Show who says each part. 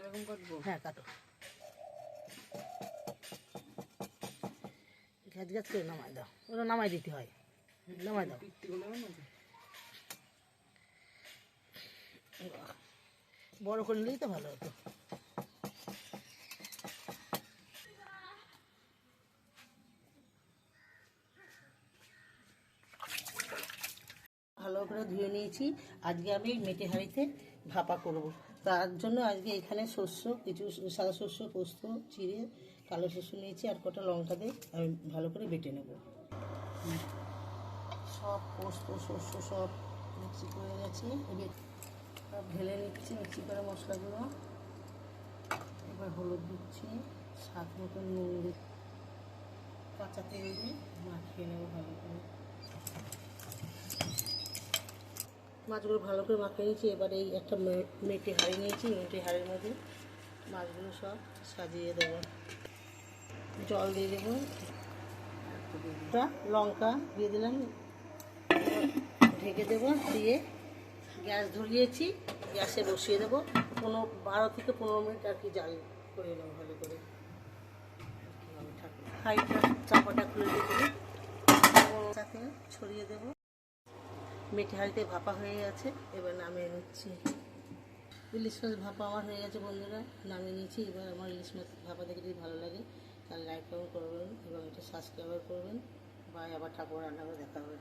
Speaker 1: এরকম কাটবো?
Speaker 2: হ্যাঁ কাটো, গ্যাস গ্যাস করে নামাই দাও, ওটা নামাই দিতে হয়, নামাই দাও। বড় করে নিলেই তো ভালো হতো। ভালো করে ধুয়ে নিয়েছি। আজকে আমি মেটে হাঁড়িতে ভাপা করব। তার জন্য আজকে এখানে শস্য, কিছু সাদা শস্য, পোস্ত চিড়ে কালো শস্য নিয়েছি, আর কটা লঙ্কা দিয়ে আমি ভালো করে বেটে নেব। সব পোস্ত শস্য সব মিক্সি করে গেছি, সব ঢেলে নিচ্ছি মিক্সি করে মশলাগুলো। এবার হলুদ দিচ্ছি, স্বাদ মতো নুন দিচ্ছি, কাঁচা তেল দিয়ে মাখিয়ে নেব ভালো করে। মাছগুলো ভালো করে মাখিয়ে নিয়েছি। এবার এই একটা মেটে হাঁড়ি নিয়েছি, মেটে হাঁড়ির মধ্যে মাছগুলো সব সাজিয়ে দেবো। জল দিয়ে দেবো, লঙ্কা দিয়ে দিলাম, ঢেকে দেবো, দিয়ে গ্যাস ধরিয়েছি, গ্যাসে বসিয়ে দেবো। 12 থেকে 15 মিনিট আর কি জাল করে নেবো ভালো করে। হাঁড়িটা চাপাটা খুলে দিয়ে সাথে ছড়িয়ে দেবো। মেটে হাঁড়িতে ভাপা হয়ে গেছে, এবার নামিয়ে নিচ্ছি। ইলিশ মাছ ভাপা আমার হয়ে গেছে বন্ধুরা, নামিয়ে নিচ্ছি। এবার আমার ইলিশ মাছ ভাপা দেখে যদি ভালো লাগে তাহলে লাইক কমেন্ট করবেন এবং এটা সাবস্ক্রাইব করবেন। বাই, আবার ঠাকুর রান্না করে দেখা হবে।